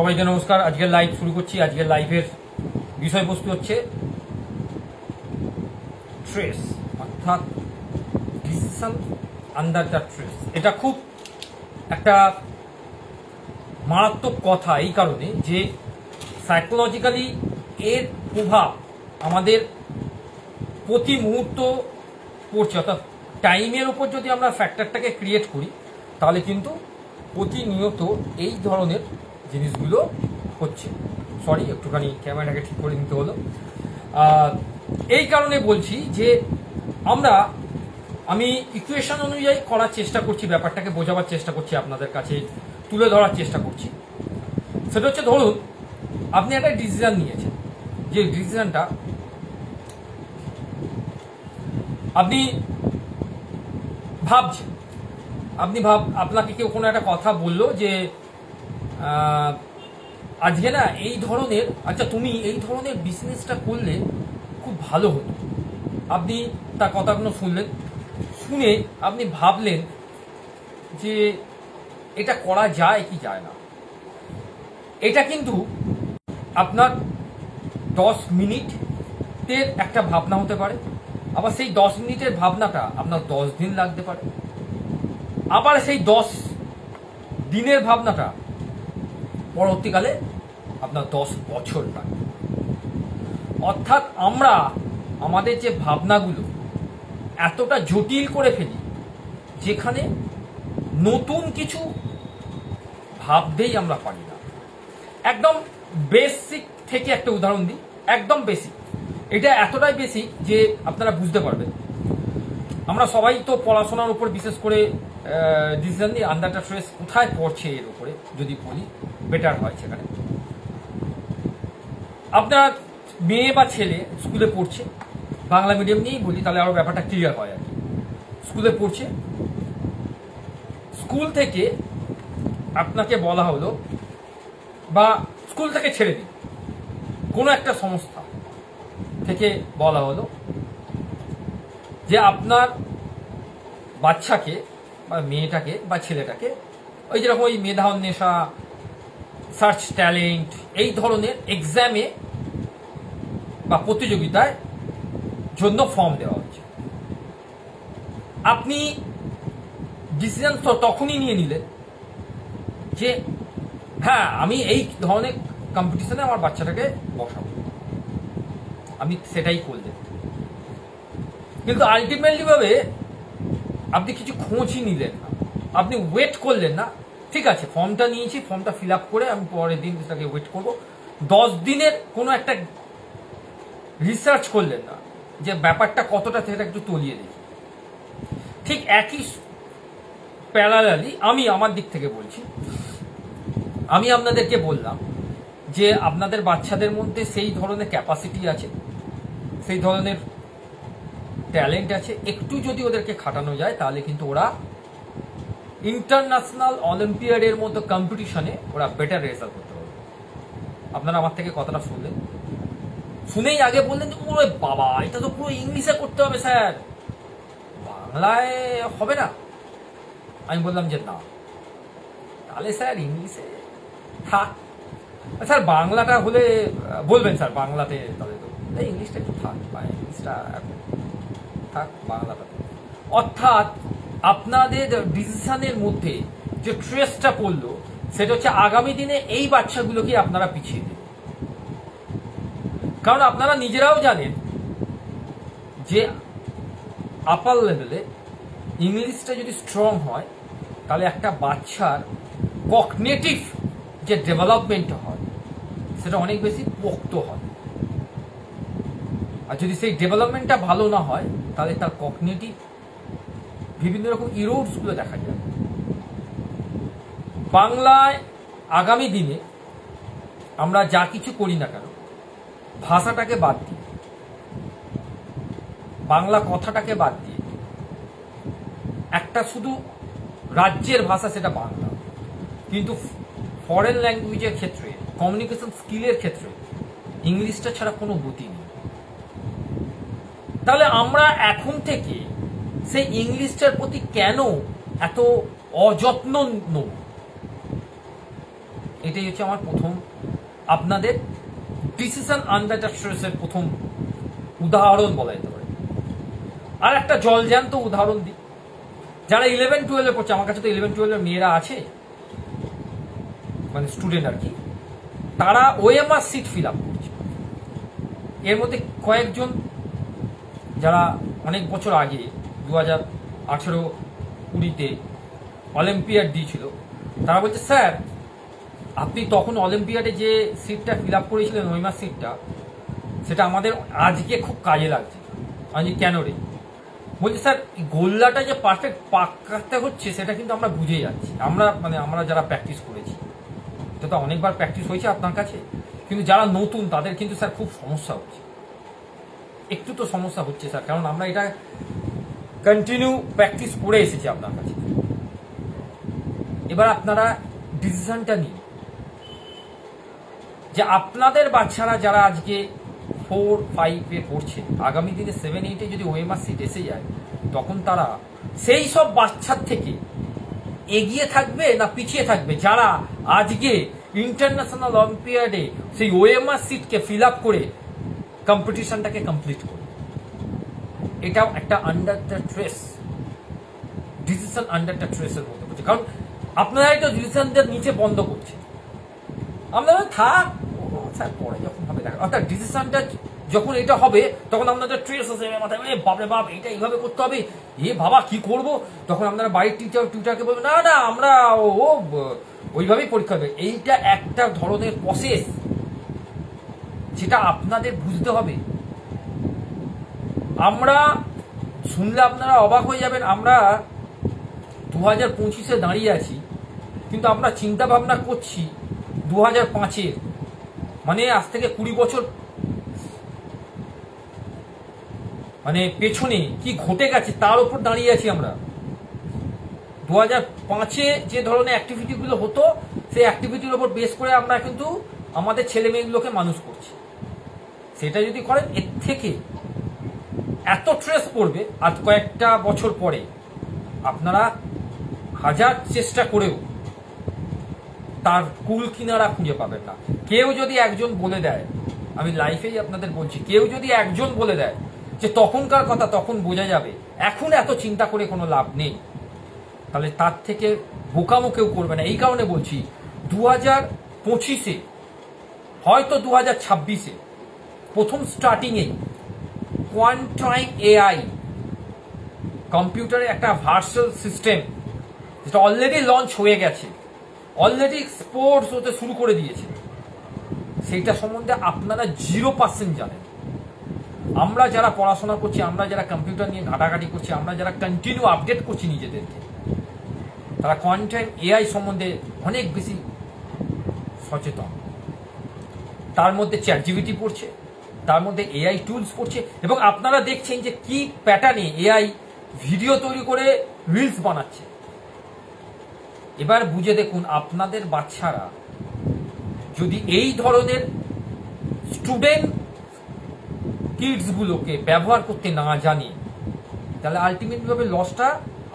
সবাইকে নমস্কার। আজকের লাইভ শুরু করছি। আজকের লাইভের বিষয়বস্তু হচ্ছে ট্রেস, অর্থাৎ ডিসিশন আন্ডার দ্য ট্রেস। এটা খুব একটা মারাত্মক কথা এই কারণে যে সাইকোলজিক্যালি এর প্রভাব আমাদের প্রতি মুহূর্ত পড়ছে। অর্থাৎ টাইমের উপর যদি আমরা ফ্যাক্টরটাকে ক্রিয়েট করি তাহলে কিন্তু প্রতিনিয়ত এই ধরনের জিনিসগুলো হচ্ছে। সরি, একটুখানি ক্যামেরাটাকে ঠিক করে নিতে হলো। এই কারণে বলছি যে আমি ইকুয়েশন অনুযায়ী করার চেষ্টা করছি, ব্যাপারটাকে বোঝাবার চেষ্টা করছি, আপনাদের কাছে তুলে ধরার চেষ্টা করছি। সেটা হচ্ছে, ধরুন আপনি একটা ডিসিশন নিয়েছেন, যে ডিসিশনটা আপনি ভাবছেন, আপনাকে কেউ কোনো একটা কথা বললো যে আজকে না এই ধরনের, আচ্ছা তুমি এই ধরনের বিজনেসটা করলে খুব ভালো হতো। আপনি তার কথাগুলো শুনলেন, শুনে আপনি ভাবলেন যে এটা করা যায় কি যায় না। এটা কিন্তু আপনার 10 মিনিটের একটা ভাবনা হতে পারে, আবার সেই 10 মিনিটের ভাবনাটা আপনার 10 দিন লাগতে পারে, আবার সেই 10 দিনের ভাবনাটা পরবর্তীকালে আপনার 10 বছর লাগবে। অর্থাৎ আমরা আমাদের যে ভাবনাগুলো এতটা জটিল করে ফেলি, যেখানে নতুন কিছু ভাবতেই আমরা পারি না। একদম বেসিক থেকে একটা উদাহরণ দিই, একদম বেসিক। এটা এতটাই বেসিক যে আপনারা বুঝতে পারবেন। আমরা সবাই তো পড়াশোনার উপর বিশেষ করে ডিসিশন নিয়ে আন্ডার দ্য ট্রেস কোথায় পড়ছে এর উপরে যদি বলি বেটার হয়। সেখানে আপনার মেয়ে বা ছেলে স্কুলে পড়ছে, বাংলা মিডিয়াম নিয়েই বলি তাহলে আরো ব্যাপারটা ক্লিয়ার হয় আর কি। স্কুলে পড়ছে, স্কুল থেকে আপনাকে বলা হলো, বা স্কুল থেকে ছেড়ে দিন, কোনো একটা সংস্থা থেকে বলা হলো যে আপনার বাচ্চাকে বা মেয়েটাকে বা ছেলেটাকে ওই যেরকম ওই মেধা অন্বেষা, সার্চ ট্যালেন্ট, এই ধরনের এক্সামে বা প্রতিযোগিতায় জন্য ফর্ম দেওয়া হচ্ছে। আপনি ডিসিশন তো তখনই নিয়ে নিলেন যে হ্যাঁ আমি এই ধরনের কম্পিটিশনে আমার বাচ্চাটাকে বসাবো, আমি সেটাই করলেন। কিন্তু আলটিমেটলি ভাবে আপনি কিছু খোঁজই নিলেন না, আপনি ওয়েট করলেন না। ঠিক আছে, ফর্মটা নিয়েছি, ফর্মটা ফিল আপ করে আমি পরের দিন সেটাকে ওয়েট করব। 10 দিনের কোনো একটা রিসার্চ করলেন না যে ব্যাপারটা কতটা, সেটা একটু তলিয়ে দেখি। ঠিক একই প্যারালালি আমি আমার দিক থেকে বলছি, আমি আপনাদেরকে বললাম যে আপনাদের বাচ্চাদের মধ্যে সেই ধরনের ক্যাপাসিটি আছে, সেই ধরনের ট্যালেন্ট আছে, একটু যদি ওদেরকে খাটানো যায় তাহলে কিন্তু ওরা ইন্টারন্যাশনাল অলিম্পিয়াডের মতো কম্পিটিশনে ওরা বেটার রেজাল্ট করতে পারবে। আপনারা আমার থেকে কথাটা শুনলেন, শুনেই আগে বললেন যে ওরে বাবা এটা তো পুরো ইংলিশে করতে হবে স্যার, বাংলায় হবে না। আমি বললাম যে না, তাহলে স্যার ইংলিশে থাক, স্যার বাংলাটা হলে বলবেন স্যার বাংলাতে, তাহলে তো ইংলিশটা একটু থাক, বা ইংলিশটা থাক, বাংলাটা। অর্থাৎ আপনাদের ডিসিশনের মধ্যে যে ট্রেসটা পড়লো সেটা হচ্ছে আগামী দিনে এই বাচ্চাগুলোকে আপনারা পিছিয়ে দেবেন। কারণ আপনারা নিজেরাও জানেন যে আপার লেভেলে ইংলিশটা যদি স্ট্রং হয় তাহলে একটা বাচ্চার কগনিটিভ যে ডেভেলপমেন্ট হয় সেটা অনেক বেশি পোক্ত হয়। আর যদি সেই ডেভেলপমেন্টটা ভালো না হয় তাহলে তার কগনিটিভ বিভিন্ন রকম ইরোডসগুলো দেখা যায়। বাংলায় আগামী দিনে আমরা যা কিছু করি না কেন, ভাষাটাকে বাদ দিয়ে, বাংলা কথাটাকে বাদ দিয়ে একটা শুধু রাজ্যের ভাষা সেটা বাংলা, কিন্তু ফরেন ল্যাঙ্গুয়েজের ক্ষেত্রে, কমিউনিকেশন স্কিলের ক্ষেত্রে ইংলিশটা ছাড়া কোনো গতি নেই। তাহলে আমরা এখন থেকে সেই ইংলিশটার প্রতি কেন এত অযত্ন নেব? এটাই হচ্ছে আমার প্রথম আপনাদের ডিসিশন আন্ডার স্ট্রেসের প্রথম উদাহরণ বলা যেতে পারে। আর একটা জলজ্যান্ত উদাহরণ দিই, যারা 11-12 পড়ছে, আমার কাছে তো 11-12 মেয়েরা আছে, মানে স্টুডেন্ট আর কি, তারা ওএমআর সিট ফিল আপ করছে। এর মধ্যে কয়েকজন যারা অনেক বছর আগে 2018-20 অলিম্পিয়াড দিয়েছিল, তারা বলছে স্যার আপনি তখন অলিম্পিয়াডে যে সিটটা ফিল আপ করেছিলেন ওএমআর সিটটা, সেটা আমাদের আজকে খুব কাজে লাগছে। আমি কেন রে? বলছি স্যার গোল্লাটা যে পারফেক্ট পাকাতে হচ্ছে সেটা কিন্তু আমরা বুঝে যাচ্ছি, আমরা যারা প্র্যাকটিস করেছি, এটা তো অনেকবার প্র্যাকটিস হয়েছে আপনার কাছে, কিন্তু যারা নতুন তাদের কিন্তু স্যার খুব সমস্যা হচ্ছে, একটু তো সমস্যা হচ্ছে স্যার, কারণ আমরা এটা কন্টিনিউ প্র্যাকটিস করে এসেছি আপনার কাছে। এবার আপনারা ডিসিশনটা নিন যে আপনাদের বাচ্চারা যারা আজকে 4-5-এ পড়ছে, আগামী দিনে 7-8-এ যদি ওএমআর সিট এসে যায়, তখন তারা সেই সব বাচ্চার থেকে এগিয়ে থাকবে না পিছিয়ে থাকবে যারা আজকে ইন্টারন্যাশনাল অলিম্পিয়াডে সেই ওএমআর সিটকে ফিল আপ করে কম্পিটিশনটাকে কমপ্লিট করবে। এটাও একটা under the trace, decision under the ট্রেসের মধ্যে পড়ছে, কারণ আপনারা তো ডিসিশনদের নিচে বন্ধ করছে, আপনারা থাক স্যার পরে যখন হবে দেখা, অর্থাৎ ডিসিশনটা যখন এটা হবে তখন আপনাদের ট্রেস আছে মাথায়, বাপরে বাপ এটা এইভাবে করতে হবে, বাবা কি করব, তখন আপনারা বাড়ির টিচারকে বলবেন না না আমরা ওইভাবেই পরীক্ষা হবে। এইটা একটা ধরনের প্রসেস, যেটা আপনাদের বুঝতে হবে। আমরা শুনলে আপনারা অবাক হয়ে যাবেন, আমরা 2025-এ দাঁড়িয়ে আছি, কিন্তু আমরা চিন্তা ভাবনা করছি 2005-এর, মানে আজ থেকে 20 বছর মানে পেছনে কি ঘটে গেছে তার উপর দাঁড়িয়ে আছি আমরা। 2005-এ যে ধরনের অ্যাক্টিভিটিগুলো হতো সেই অ্যাক্টিভিটির উপর বেস করে আমরা কিন্তু আমাদের ছেলে মেয়েগুলোকে মানুষ করছি। সেটা যদি করেন এর থেকে এত ট্রেস পড়বে, আজ কয়েকটা বছর পরে আপনারা হাজার চেষ্টা করেও তার কুল কিনারা খুঁজে পাবেন না। কেউ যদি একজন বলে দেয়, আমি লাইফেই আপনাদের বলছি, কেউ যদি একজন বলে দেয় যে তখনকার কথা তখন বোঝা যাবে, এখন এত চিন্তা করে কোনো লাভ নেই, তাহলে তার থেকে বোকামো কেউ করবে না। এই কারণে বলছি 2025-এ হয়তো 2026-এ প্রথম স্টার্টিংয়ে কোয়ান্টাম এআই কম্পিউটারে একটা ভার্চুয়াল সিস্টেম যেটা অলরেডি লঞ্চ হয়ে গেছে, অলরেডি এক্সপোর্টস হতে শুরু করে দিয়েছে, সেইটা সম্বন্ধে আপনারা 0% জানেন। আমরা যারা পড়াশোনা করছি, আমরা যারা কম্পিউটার নিয়ে ঘাটাঘাটি করছি, আমরা যারা কন্টিনিউ আপডেট করছি নিজেদেরকে, তারা কোয়ান্টাম এআই সম্বন্ধে অনেক বেশি সচেতন। তার মধ্যে চ্যাটজিপিটি পড়ছে, তার মধ্যে এআই টুলস পড়ছে, এবং আপনারা দেখছেন যে কি প্যাটার্নে এআই ভিডিও তৈরি করে রিলস বানাচ্ছে। এবার বুঝে দেখুন, আপনাদের বাচ্চারা যদি এই ধরনের স্টুডেন্ট কিডসগুলোকে ব্যবহার করতে না জানে, তাহলে আলটিমেটলি লসটা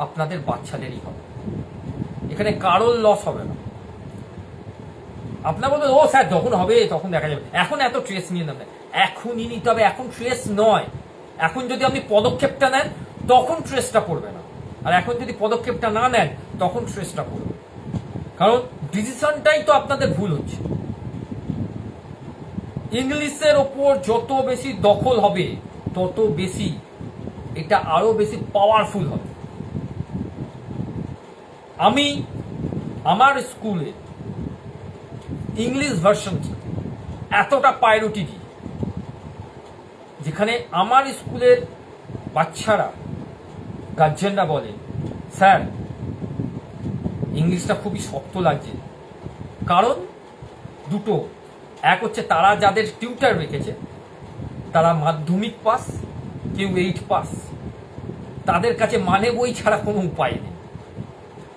আপনাদের বাচ্চাদেরই হবে, এখানে কারোর লস হবে না। আপনার বলবেন ও স্যার যখন হবে তখন দেখা যাবে, এখন এত ট্রেস নিয়ে নেবেন, এখনই নিতে হবে, এখন ট্রেস নয়। এখন যদি আপনি পদক্ষেপটা নেন তখন ট্রেসটা পড়বে না, আর এখন যদি পদক্ষেপটা না নেন তখন ট্রেসটা পড়বে, কারণ ডিসিশনটাই তো আপনাদের ভুল হচ্ছে। ইংলিশের ওপর যত বেশি দখল হবে তত বেশি এটা আরো বেশি পাওয়ারফুল হবে। আমি আমার স্কুলে ইংলিশ ভার্সন এতটা প্রায়োরিটি দিই, যেখানে আমার স্কুলের বাচ্চারা গার্জেনরা বলে স্যার ইংলিশটা খুবই শক্ত লাগছে, কারণ দুটো, এক হচ্ছে তারা যাদের টিউটার রেখেছে তারা মাধ্যমিক পাস, কেউ 8 পাস, তাদের কাছে মানে বই ছাড়া কোনো উপায় নেই,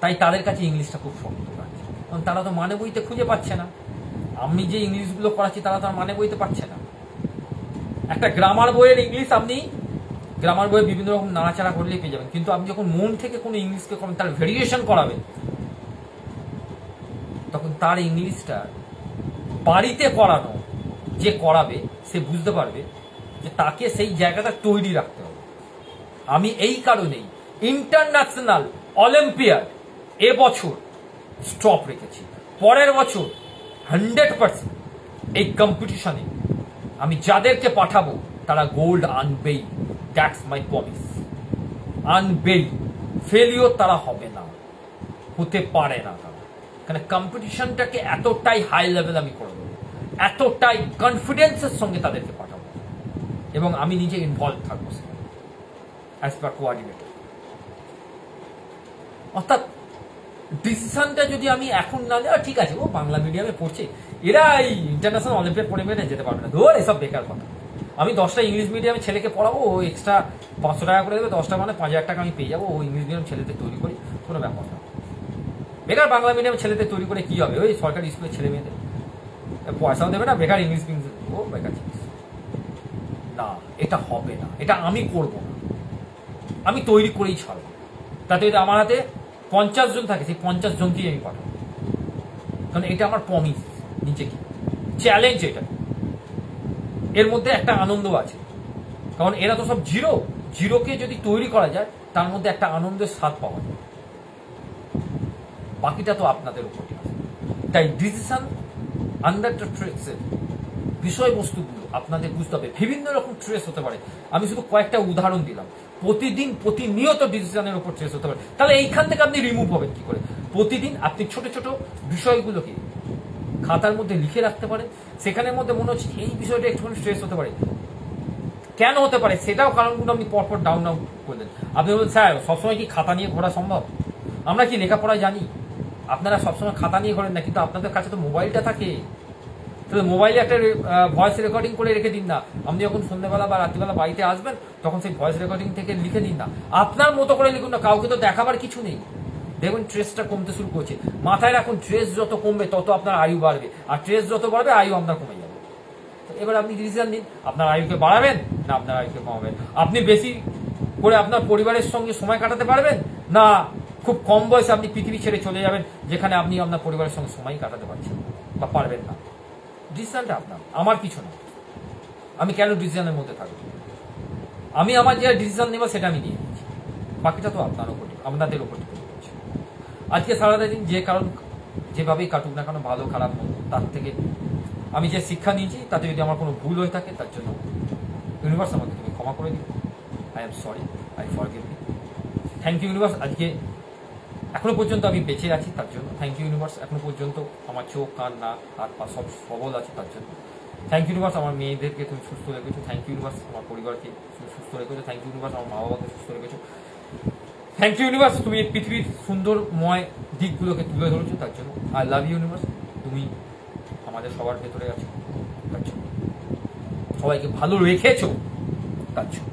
তাই তাদের কাছে ইংলিশটা খুব শক্ত লাগছে, কারণ তারা তো মানে বইতে খুঁজে পাচ্ছে না। আমি যে ইংলিশগুলো করাচ্ছি তারা তো আর মানে বইতে পাচ্ছে না। একটা গ্রামার বইয়ের ইংলিশ আপনি গ্রামার বইয়ে বিভিন্ন রকম নাড়াচাড়া করলেই পেয়ে যাবেন, কিন্তু আপনি যখন মন থেকে কোনো ইংলিশকে করেন তার ভেরিয়েশন করাবেন, তখন তার ইংলিশটা বাড়িতে করানো যে করাবে সে বুঝতে পারবে যে তাকে সেই জায়গাটা তৈরি রাখতে হবে। আমি এই কারণেই ইন্টারন্যাশনাল অলিম্পিয়াড এবছর স্টপ রেখেছি। পরের বছর 100% এই কম্পিটিশনে আমি যাদেরকে পাঠাবো তারা গোল্ড আনবেই। That's my promise. আনবেই, ফেলিওর তারা হবে না, হতে পারে না তারা। কারণ কম্পিটিশনটাকে এতটাই হাই লেভেল আমি করে দেবো, এতটাই কনফিডেন্সের সঙ্গে তাদেরকে পাঠাবো, এবং আমি নিজে ইনভলভ থাকবো অ্যাজ পার কোঅর্ডিনেটর। অর্থাৎ ডিসিশনটা যদি আমি এখন না নেওয়া, ঠিক আছে ও বাংলা মিডিয়ামে পড়ছে, এরা এই ইন্টারন্যাশনাল অলিম্পিয়াড পড়ে মেনে যেতে পারবে না, ধর এসব বেকার কথা। আমি 10টা ইংলিশ মিডিয়ামে ছেলেকে পড়াবো, ও এক্সট্রা 500 টাকা করে দেবে, 10টা মানে 5000 টাকা আমি পেয়ে যাবো। ও ইংলিশ মিডিয়াম ছেলেদের তৈরি করি, কোনো ব্যাপার না। বেকার বাংলা মিডিয়াম ছেলেদের তৈরি করে কি হবে? ওই সরকারি স্কুলের ছেলে মেয়েদের পয়সাও দেবে না, বেকার ইংলিশ ও বেকার জিনিস না। এটা হবে না, এটা আমি করব না, আমি তৈরি করেই ছাড়বো। তাতে যদি আমার হাতে 50 জন থাকে, সেই 50 জনকেই আমি পাঠাবো। কারণ এটা আমার প্রমিস নিজেকে, চ্যালেঞ্জ এটা। এর মধ্যে একটা আনন্দ আছে, কারণ এরা তো সব জিরোকে যদি তৈরি করা যায় তার মধ্যে একটা আনন্দের স্বাদ পাওয়া যায়। বাকিটা তো আপনাদের উপর। তাই ডিসিশন আন্ডার দ্য ট্রেসের বিষয়বস্তুগুলো আপনাদের বুঝতে হবে। বিভিন্ন রকম ট্রেস হতে পারে, আমি শুধু কয়েকটা উদাহরণ দিলাম। প্রতিদিন প্রতিনিয়ত ডিসিশনের উপর ট্রেস হতে পারে। তাহলে এইখান থেকে আপনি রিমুভ হবেন কি করে? প্রতিদিন আপনি ছোট ছোট বিষয়গুলোকে খাতার মধ্যে লিখে রাখতে পারেন। সেখানের মধ্যে মনে হচ্ছে এই বিষয়টা একটুখানি স্ট্রেস হতে পারে, কেন হতে পারে সেটাও কারণগুলো আপনি পরপর ডাউন ডাউন করলেন। আপনি বলবেন স্যার সবসময় কি খাতা নিয়ে ঘোরা সম্ভব? আমরা কি লেখাপড়া জানি? আপনারা সবসময় খাতা নিয়ে ঘোরেন না, কিন্তু আপনাদের কাছে তো মোবাইলটা থাকে। তাহলে মোবাইলে একটা ভয়েস রেকর্ডিং করে রেখে দিন না। আপনি যখন সন্ধ্যেবেলা বা রাত্রিবেলা বাড়িতে আসবেন তখন সেই ভয়েস রেকর্ডিং থেকে লিখে দিন না, আপনার মতো করে লিখুন না, কাউকে তো দেখাবার কিছু নেই। দেখুন ট্রেসটা কমতে শুরু করছে। মাথায় রাখুন, ট্রেস যত কমবে তত আপনার আয়ু বাড়বে, আর ট্রেস যত বাড়বে আয়ু আপনার কমে যাবে। এবার আপনি ডিসিশন নিন, আপনার আয়ুকে বাড়াবেন না আপনার আয়ুকে কমাবেন। আপনি বেশি করে আপনার পরিবারের সঙ্গে সময় কাটাতে পারবেন না খুব কম বয়সে আপনি পৃথিবী ছেড়ে চলে যাবেন যেখানে আপনি আপনার পরিবারের সঙ্গে সময় কাটাতে পারছেন বা পারবেন না। ডিসিশনটা আপনার, আমার কিছু না। আমি কেন ডিসিশনের মধ্যে থাকবো? আমি আমার যে ডিসিশন নেব সেটা আমি নিয়ে নিচ্ছি, বাকিটা তো আপনার উপর, আপনাদের উপর ডিপেন্ড করছে। আজকে সারাটা দিন যে কারণ যেভাবেই কাটুক না কেন, ভালো খারাপ মন্দ, তার থেকে আমি যে শিক্ষা নিয়েছি তাতে যদি আমার কোনো ভুল হয়ে থাকে তার জন্য ইউনিভার্স আমাকে তুমি ক্ষমা করে দিও। I am sorry, I forgive me. Thank you universe. আজকে এখনো পর্যন্ত আমি বেঁচে আছি তার জন্য থ্যাংক ইউ ইউনিভার্স। এখনো পর্যন্ত আমার চোখ কান নাক হাত পা সব সবল আছে তার জন্য থ্যাংক ইউ ইউনিভার্স। আমার মেয়েদেরকে তুমি সুস্থ রেখেছো, থ্যাংক ইউ ইউনিভার্স। আমার পরিবারকে তুমি সুস্থ রেখেছো, থ্যাংক ইউ ইউনিভার্স। আমার মা বাবাকে সুস্থ রেখেছো, থ্যাংক ইউ ইউনিভার্স। তুমি এই পৃথিবীর সুন্দরময় দিকগুলোকে তুলে ধরেছো তার জন্য আই লাভ ইউ ইউনিভার্স। তুমি আমাদের সবার ভেতরে আছো তার জন্য, সবাইকে ভালো রেখেছো তার জন্য।